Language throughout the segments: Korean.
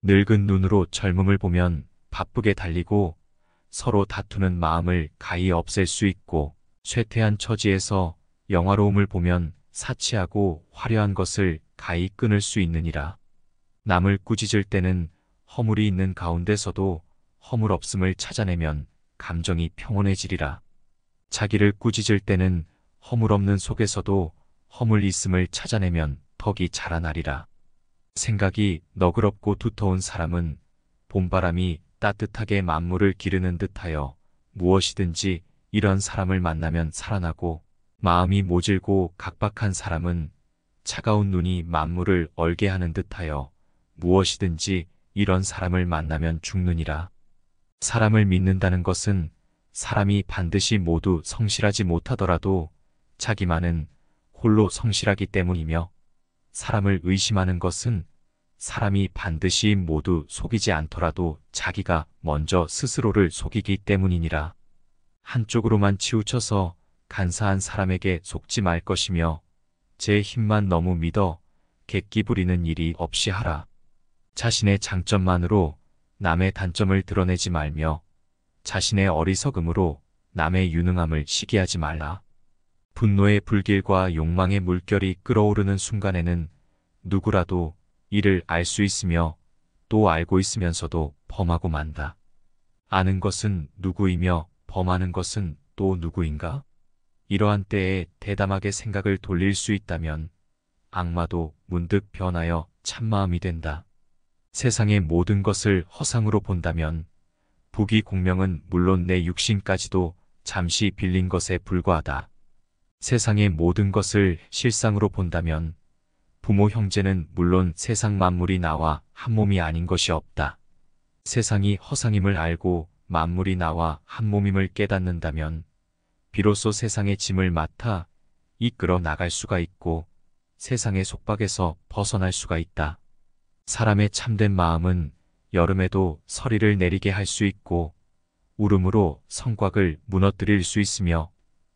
늙은 눈으로 젊음을 보면 바쁘게 달리고 서로 다투는 마음을 가히 없앨 수 있고, 쇠퇴한 처지에서 영화로움을 보면 사치하고 화려한 것을 가히 끊을 수 있느니라. 남을 꾸짖을 때는 허물이 있는 가운데서도 허물 없음을 찾아내면 감정이 평온해지리라. 자기를 꾸짖을 때는 허물 없는 속에서도 허물 있음을 찾아내면 덕이 자라나리라. 생각이 너그럽고 두터운 사람은 봄바람이 따뜻하게 만물을 기르는 듯하여 무엇이든지 이런 사람을 만나면 살아나고, 마음이 모질고 각박한 사람은 차가운 눈이 만물을 얼게 하는 듯하여 무엇이든지 이런 사람을 만나면 죽느니라. 사람을 믿는다는 것은 사람이 반드시 모두 성실하지 못하더라도 자기만은 홀로 성실하기 때문이며, 사람을 의심하는 것은 사람이 반드시 모두 속이지 않더라도 자기가 먼저 스스로를 속이기 때문이니라. 한쪽으로만 치우쳐서 간사한 사람에게 속지 말 것이며, 제 힘만 너무 믿어 객기 부리는 일이 없이 하라. 자신의 장점만으로 남의 단점을 드러내지 말며, 자신의 어리석음으로 남의 유능함을 시기하지 말라. 분노의 불길과 욕망의 물결이 끓어오르는 순간에는 누구라도 이를 알 수 있으며 또 알고 있으면서도 범하고 만다. 아는 것은 누구이며 범하는 것은 또 누구인가? 이러한 때에 대담하게 생각을 돌릴 수 있다면 악마도 문득 변하여 참마음이 된다. 세상의 모든 것을 허상으로 본다면 부귀 공명은 물론 내 육신까지도 잠시 빌린 것에 불과하다. 세상의 모든 것을 실상으로 본다면 부모 형제는 물론 세상 만물이 나와 한 몸이 아닌 것이 없다. 세상이 허상임을 알고 만물이 나와 한 몸임을 깨닫는다면 비로소 세상의 짐을 맡아 이끌어 나갈 수가 있고 세상의 속박에서 벗어날 수가 있다. 사람의 참된 마음은 여름에도 서리를 내리게 할 수 있고 울음으로 성곽을 무너뜨릴 수 있으며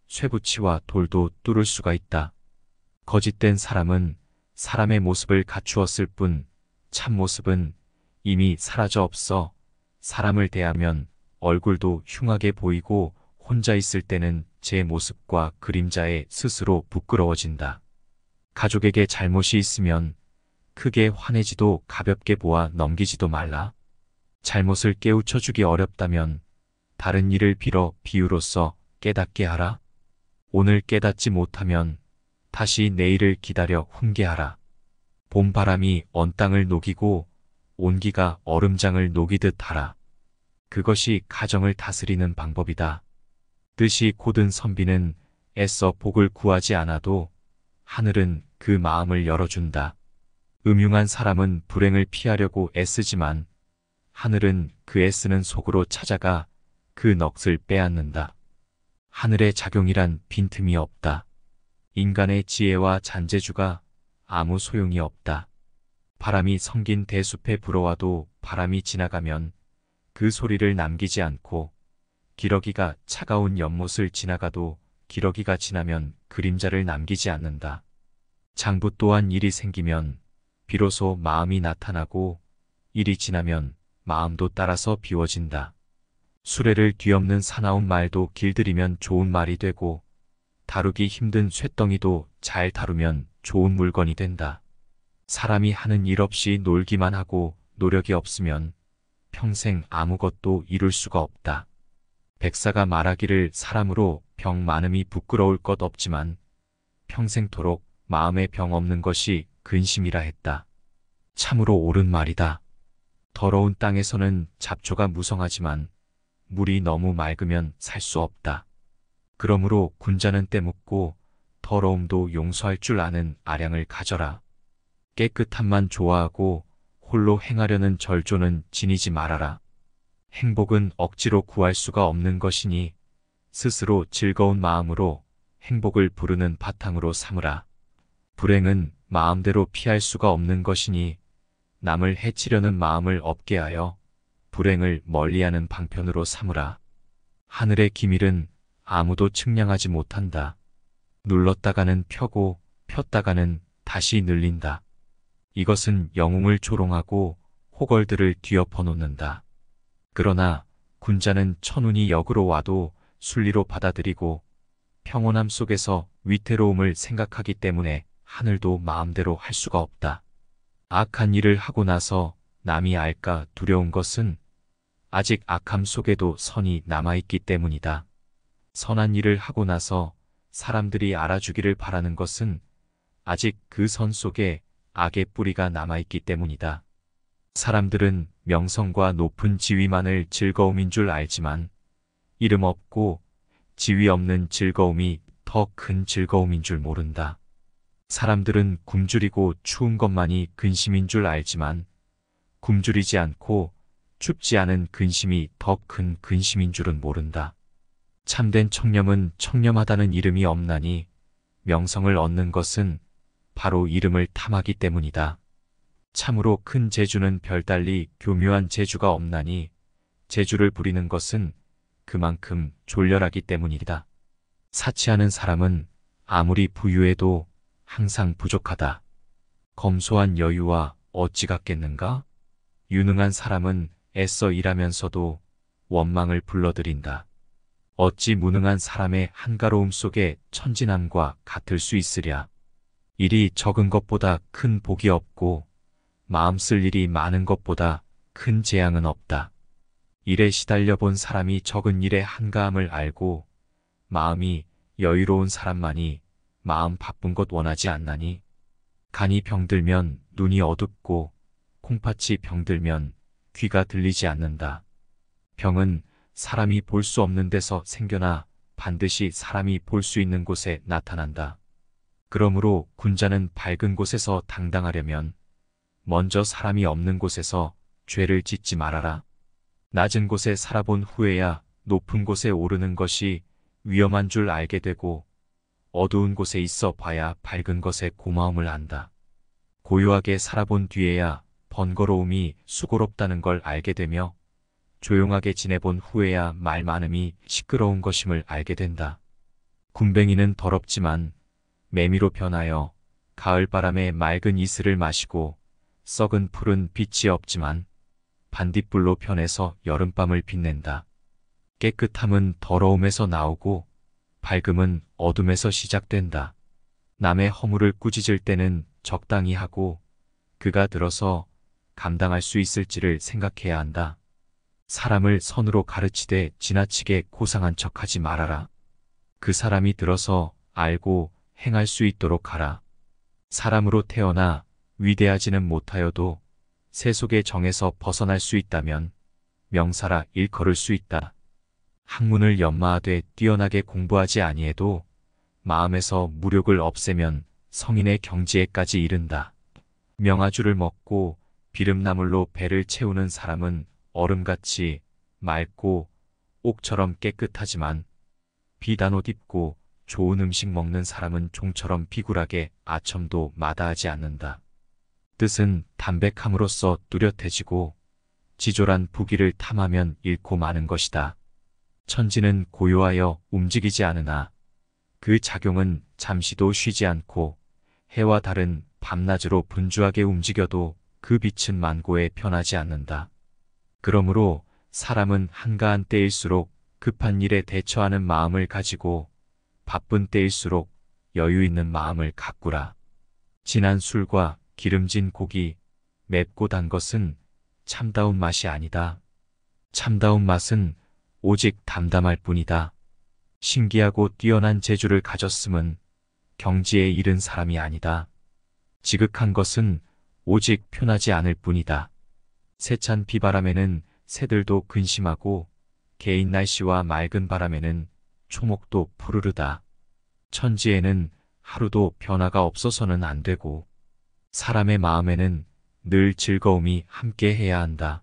쇠붙이와 돌도 뚫을 수가 있다. 거짓된 사람은 사람의 모습을 갖추었을 뿐 참모습은 이미 사라져 없어 사람을 대하면 얼굴도 흉하게 보이고 혼자 있을 때는 제 모습과 그림자에 스스로 부끄러워진다. 가족에게 잘못이 있으면 크게 화내지도 가볍게 보아 넘기지도 말라. 잘못을 깨우쳐주기 어렵다면 다른 일을 빌어 비유로써 깨닫게 하라. 오늘 깨닫지 못하면 다시 내일을 기다려 훈계하라. 봄바람이 언 땅을 녹이고 온기가 얼음장을 녹이듯 하라. 그것이 가정을 다스리는 방법이다. 뜻이 곧은 선비는 애써 복을 구하지 않아도 하늘은 그 마음을 열어준다. 음흉한 사람은 불행을 피하려고 애쓰지만 하늘은 그 애쓰는 속으로 찾아가 그 넋을 빼앗는다. 하늘의 작용이란 빈틈이 없다. 인간의 지혜와 잔재주가 아무 소용이 없다. 바람이 성긴 대숲에 불어와도 바람이 지나가면 그 소리를 남기지 않고, 기러기가 차가운 연못을 지나가도 기러기가 지나면 그림자를 남기지 않는다. 장부 또한 일이 생기면 비로소 마음이 나타나고 일이 지나면 마음도 따라서 비워진다. 수레를 뒤엎는 사나운 말도 길들이면 좋은 말이 되고 다루기 힘든 쇳덩이도 잘 다루면 좋은 물건이 된다. 사람이 하는 일 없이 놀기만 하고 노력이 없으면 평생 아무것도 이룰 수가 없다. 백사가 말하기를 사람으로 병 많음이 부끄러울 것 없지만 평생토록 마음에 병 없는 것이 근심이라 했다. 참으로 옳은 말이다. 더러운 땅에서는 잡초가 무성하지만 물이 너무 맑으면 살 수 없다. 그러므로 군자는 때묻고 더러움도 용서할 줄 아는 아량을 가져라. 깨끗함만 좋아하고 홀로 행하려는 절조는 지니지 말아라. 행복은 억지로 구할 수가 없는 것이니 스스로 즐거운 마음으로 행복을 부르는 바탕으로 삼으라. 불행은 마음대로 피할 수가 없는 것이니 남을 해치려는 마음을 없게 하여 불행을 멀리하는 방편으로 삼으라. 하늘의 기밀은 아무도 측량하지 못한다. 눌렀다가는 펴고 폈다가는 다시 늘린다. 이것은 영웅을 조롱하고 호걸들을 뒤엎어 놓는다. 그러나 군자는 천운이 역으로 와도 순리로 받아들이고 평온함 속에서 위태로움을 생각하기 때문에 하늘도 마음대로 할 수가 없다. 악한 일을 하고 나서 남이 알까 두려운 것은 아직 악함 속에도 선이 남아있기 때문이다. 선한 일을 하고 나서 사람들이 알아주기를 바라는 것은 아직 그 선 속에 악의 뿌리가 남아있기 때문이다. 사람들은 명성과 높은 지위만을 즐거움인 줄 알지만 이름 없고 지위 없는 즐거움이 더 큰 즐거움인 줄 모른다. 사람들은 굶주리고 추운 것만이 근심인 줄 알지만 굶주리지 않고 춥지 않은 근심이 더 큰 근심인 줄은 모른다. 참된 청렴은 청렴하다는 이름이 없나니 명성을 얻는 것은 바로 이름을 탐하기 때문이다. 참으로 큰 재주는 별달리 교묘한 재주가 없나니 재주를 부리는 것은 그만큼 졸렬하기 때문이다. 사치하는 사람은 아무리 부유해도 항상 부족하다. 검소한 여유와 어찌 같겠는가? 유능한 사람은 애써 일하면서도 원망을 불러들인다. 어찌 무능한 사람의 한가로움 속에 천진함과 같을 수 있으랴. 일이 적은 것보다 큰 복이 없고 마음 쓸 일이 많은 것보다 큰 재앙은 없다. 일에 시달려 본 사람이 적은 일의 한가함을 알고 마음이 여유로운 사람만이 마음 바쁜 것 원하지 않나니 간이 병들면 눈이 어둡고 콩팥이 병들면 귀가 들리지 않는다. 병은 사람이 볼 수 없는 데서 생겨나 반드시 사람이 볼 수 있는 곳에 나타난다. 그러므로 군자는 밝은 곳에서 당당하려면 먼저 사람이 없는 곳에서 죄를 짓지 말아라. 낮은 곳에 살아본 후에야 높은 곳에 오르는 것이 위험한 줄 알게 되고 어두운 곳에 있어 봐야 밝은 것에 고마움을 안다. 고요하게 살아본 뒤에야 번거로움이 수고롭다는 걸 알게 되며 조용하게 지내본 후에야 말 많음이 시끄러운 것임을 알게 된다. 군뱅이는 더럽지만 매미로 변하여 가을바람에 맑은 이슬을 마시고 썩은 풀은 빛이 없지만 반딧불로 변해서 여름밤을 빛낸다. 깨끗함은 더러움에서 나오고 밝음은 어둠에서 시작된다. 남의 허물을 꾸짖을 때는 적당히 하고 그가 들어서 감당할 수 있을지를 생각해야 한다. 사람을 선으로 가르치되 지나치게 고상한 척하지 말아라. 그 사람이 들어서 알고 행할 수 있도록 하라. 사람으로 태어나 위대하지는 못하여도 세속의 정에서 벗어날 수 있다면 명사라 일컬을 수 있다. 학문을 연마하되 뛰어나게 공부하지 아니해도 마음에서 무력을 없애면 성인의 경지에까지 이른다. 명아주를 먹고 비름나물로 배를 채우는 사람은 얼음같이 맑고 옥처럼 깨끗하지만 비단 옷 입고 좋은 음식 먹는 사람은 종처럼 비굴하게 아첨도 마다하지 않는다. 뜻은 담백함으로써 뚜렷해지고 지졸한 부귀를 탐하면 잃고 마는 것이다. 천지는 고요하여 움직이지 않으나 그 작용은 잠시도 쉬지 않고 해와 달은 밤낮으로 분주하게 움직여도 그 빛은 만고에 변하지 않는다. 그러므로 사람은 한가한 때일수록 급한 일에 대처하는 마음을 가지고 바쁜 때일수록 여유 있는 마음을 가꾸라. 진한 술과 기름진 고기, 맵고 단 것은 참다운 맛이 아니다. 참다운 맛은 오직 담담할 뿐이다. 신기하고 뛰어난 재주를 가졌음은 경지에 이른 사람이 아니다. 지극한 것은 오직 편하지 않을 뿐이다. 세찬 비바람에는 새들도 근심하고 개인 날씨와 맑은 바람에는 초목도 푸르르다. 천지에는 하루도 변화가 없어서는 안 되고 사람의 마음에는 늘 즐거움이 함께 해야 한다.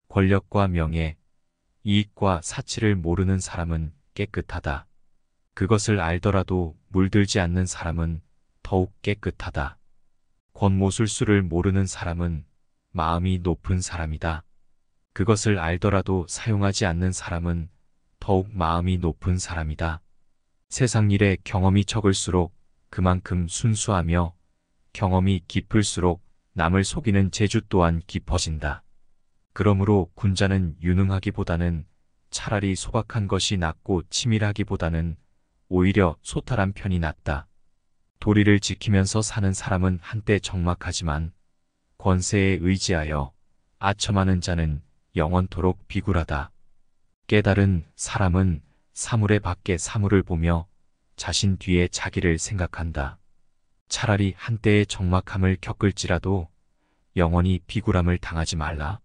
권력과 명예, 이익과 사치를 모르는 사람은 깨끗하다. 그것을 알더라도 물들지 않는 사람은 더욱 깨끗하다. 권모술수를 모르는 사람은 마음이 높은 사람이다. 그것을 알더라도 사용하지 않는 사람은 더욱 마음이 높은 사람이다. 세상 일에 경험이 적을수록 그만큼 순수하며 경험이 깊을수록 남을 속이는 재주 또한 깊어진다. 그러므로 군자는 유능하기보다는 차라리 소박한 것이 낫고 치밀하기보다는 오히려 소탈한 편이 낫다. 도리를 지키면서 사는 사람은 한때 적막하지만 권세에 의지하여 아첨하는 자는 영원토록 비굴하다. 깨달은 사람은 사물의 밖에 사물을 보며 자신 뒤에 자기를 생각한다. 차라리 한때의 적막함을 겪을지라도 영원히 비굴함을 당하지 말라.